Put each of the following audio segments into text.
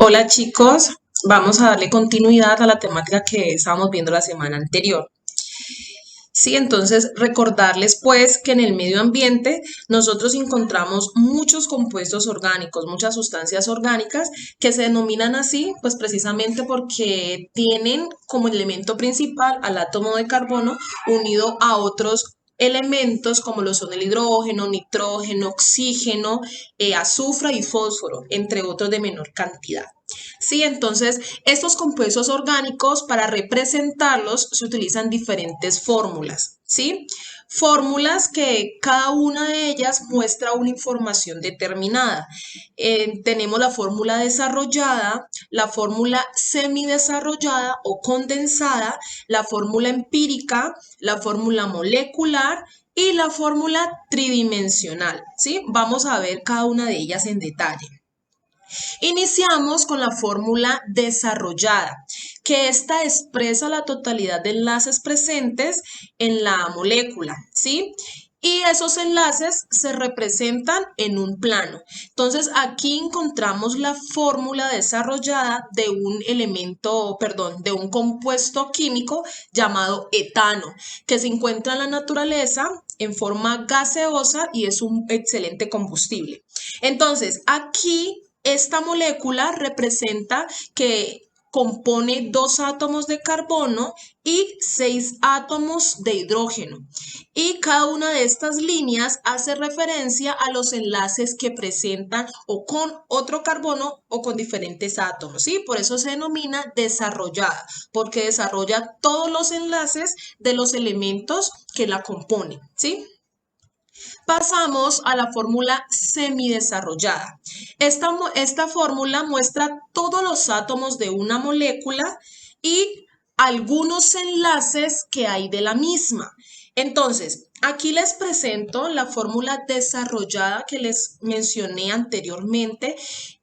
Hola chicos, vamos a darle continuidad a la temática que estábamos viendo la semana anterior. Sí, entonces recordarles pues que en el medio ambiente nosotros encontramos muchos compuestos orgánicos, muchas sustancias orgánicas que se denominan así pues precisamente porque tienen como elemento principal al átomo de carbono unido a otros elementos como lo son el hidrógeno, nitrógeno, oxígeno, azufre y fósforo, entre otros de menor cantidad. Sí, entonces estos compuestos orgánicos para representarlos se utilizan diferentes fórmulas, ¿sí? Fórmulas que cada una de ellas muestra una información determinada. Tenemos la fórmula desarrollada, la fórmula semidesarrollada o condensada, la fórmula empírica, la fórmula molecular y la fórmula tridimensional, ¿sí? Vamos a ver cada una de ellas en detalle. Iniciamos con la fórmula desarrollada, que esta expresa la totalidad de enlaces presentes en la molécula, ¿sí? Y esos enlaces se representan en un plano. Entonces, aquí encontramos la fórmula desarrollada de un elemento, perdón, de un compuesto químico llamado etano, que se encuentra en la naturaleza en forma gaseosa y es un excelente combustible. Entonces, aquí esta molécula representa que compone 2 átomos de carbono y 6 átomos de hidrógeno. Y cada una de estas líneas hace referencia a los enlaces que presentan o con otro carbono o con diferentes átomos, ¿sí? Por eso se denomina desarrollada, porque desarrolla todos los enlaces de los elementos que la componen, ¿sí? Pasamos a la fórmula semidesarrollada. Esta fórmula muestra todos los átomos de una molécula y algunos enlaces que hay de la misma. Entonces, aquí les presento la fórmula desarrollada que les mencioné anteriormente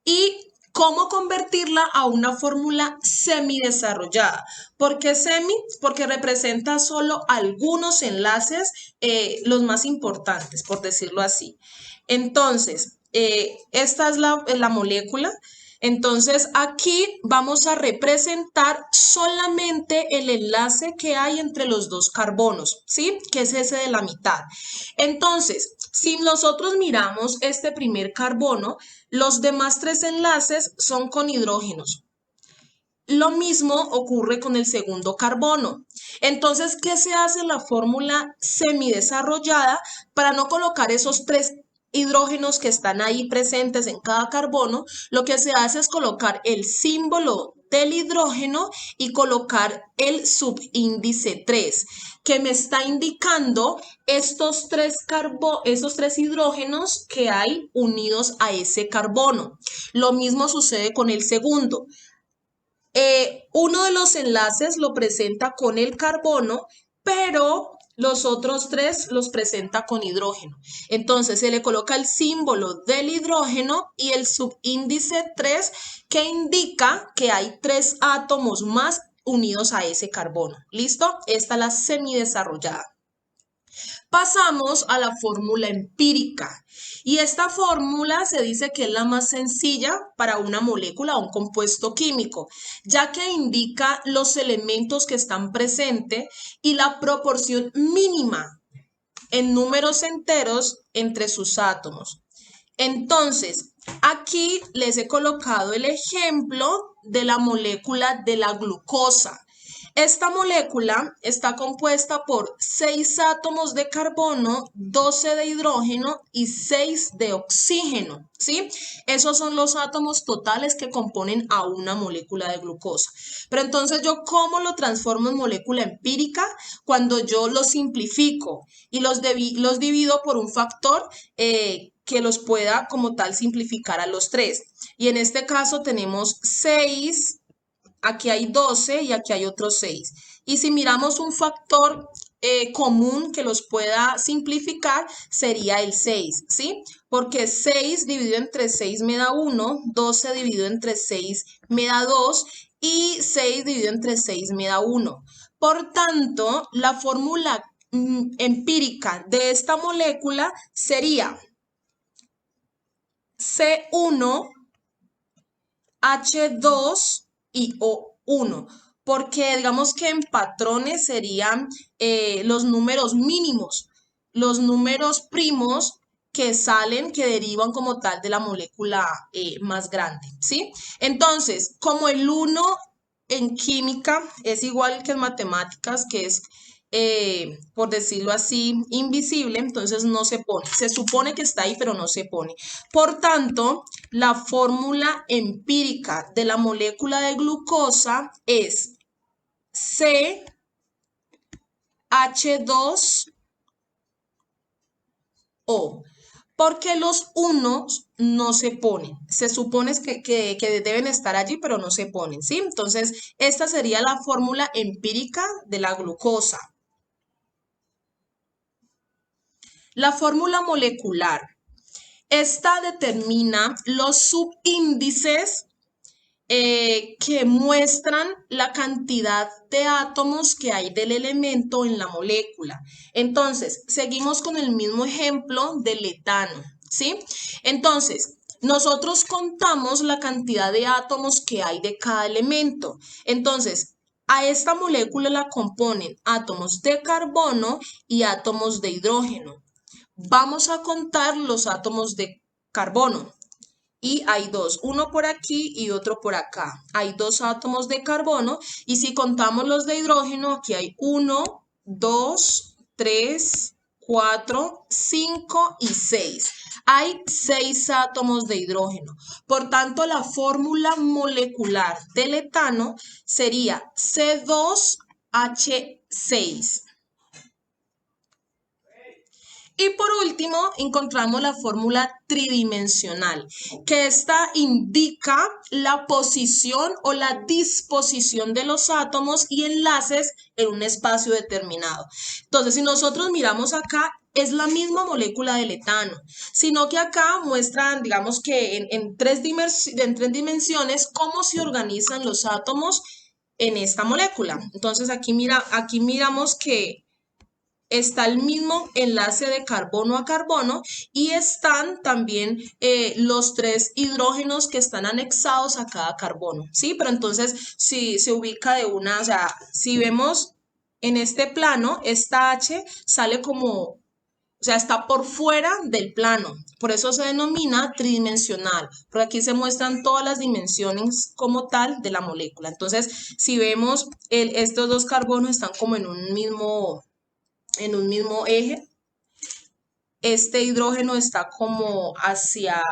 y cómo convertirla a una fórmula semidesarrollada. ¿Por qué semi? Porque representa solo algunos enlaces, los más importantes, por decirlo así. Entonces, esta es la molécula. Entonces, aquí vamos a representar solamente el enlace que hay entre los dos carbonos, ¿sí? Que es ese de la mitad. Entonces, si nosotros miramos este primer carbono, los demás 3 enlaces son con hidrógenos. Lo mismo ocurre con el segundo carbono. Entonces, ¿qué se hace en la fórmula semidesarrollada para no colocar esos 3 hidrógenos que están ahí presentes en cada carbono? Lo que se hace es colocar el símbolo del hidrógeno y colocar el subíndice 3, que me está indicando esos tres hidrógenos que hay unidos a ese carbono. Lo mismo sucede con el segundo. Uno de los enlaces lo presenta con el carbono, pero los otros 3 los presenta con hidrógeno. Entonces se le coloca el símbolo del hidrógeno y el subíndice 3 que indica que hay 3 átomos más unidos a ese carbono. ¿Listo? Esta es la semidesarrollada. Pasamos a la fórmula empírica y esta fórmula se dice que es la más sencilla para una molécula o un compuesto químico, ya que indica los elementos que están presentes y la proporción mínima en números enteros entre sus átomos. Entonces, aquí les he colocado el ejemplo de la molécula de la glucosa. Esta molécula está compuesta por 6 átomos de carbono, 12 de hidrógeno y 6 de oxígeno, ¿sí? Esos son los átomos totales que componen a una molécula de glucosa. Pero entonces, ¿yo cómo lo transformo en molécula empírica? Cuando yo lo simplifico y los divido por un factor que los pueda como tal simplificar a los 3. Y en este caso tenemos 6, aquí hay 12 y aquí hay otros 6. Y si miramos un factor común que los pueda simplificar, sería el 6, ¿sí? Porque 6 dividido entre 6 me da 1, 12 dividido entre 6 me da 2 y 6 dividido entre 6 me da 1. Por tanto, la fórmula empírica de esta molécula sería C1 H2 y O1, porque digamos que en patrones serían los números mínimos, los números primos que salen, que derivan como tal de la molécula más grande, ¿sí? Entonces, como el 1 en química es igual que en matemáticas, que es, por decirlo así, invisible, entonces no se pone. Se supone que está ahí, pero no se pone. Por tanto, la fórmula empírica de la molécula de glucosa es CH2O. Porque los unos no se ponen. Se supone que deben estar allí, pero no se ponen, ¿sí? Entonces, esta sería la fórmula empírica de la glucosa. La fórmula molecular. Esta determina los subíndices que muestran la cantidad de átomos que hay del elemento en la molécula. Entonces, seguimos con el mismo ejemplo del etano, ¿sí? Entonces, nosotros contamos la cantidad de átomos que hay de cada elemento. Entonces, a esta molécula la componen átomos de carbono y átomos de hidrógeno. Vamos a contar los átomos de carbono. Y hay dos, uno por aquí y otro por acá. Hay dos átomos de carbono y si contamos los de hidrógeno, aquí hay 1, 2, 3, 4, 5 y 6. Hay 6 átomos de hidrógeno. Por tanto, la fórmula molecular del etano sería C2H6. Y por último, encontramos la fórmula tridimensional, que esta indica la posición o la disposición de los átomos y enlaces en un espacio determinado. Entonces, si nosotros miramos acá, es la misma molécula del etano, sino que acá muestran, digamos que en tres dimensiones, cómo se organizan los átomos en esta molécula. Entonces, aquí miramos que está el mismo enlace de carbono a carbono y están también los 3 hidrógenos que están anexados a cada carbono, ¿sí? Pero entonces, si se ubica de una, o sea, si vemos en este plano, esta H sale como, o sea, está por fuera del plano, por eso se denomina tridimensional, porque aquí se muestran todas las dimensiones como tal de la molécula. Entonces, si vemos, estos dos carbonos están como en un mismo eje. Este hidrógeno está como hacia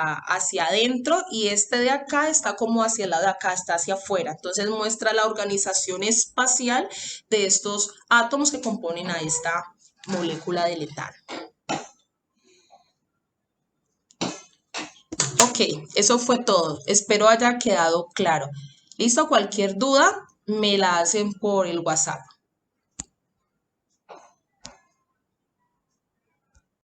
adentro y este de acá está como hacia el lado de acá, está hacia afuera. Entonces muestra la organización espacial de estos átomos que componen a esta molécula del etano. Ok, eso fue todo. Espero haya quedado claro. ¿Listo? Cualquier duda me la hacen por el WhatsApp.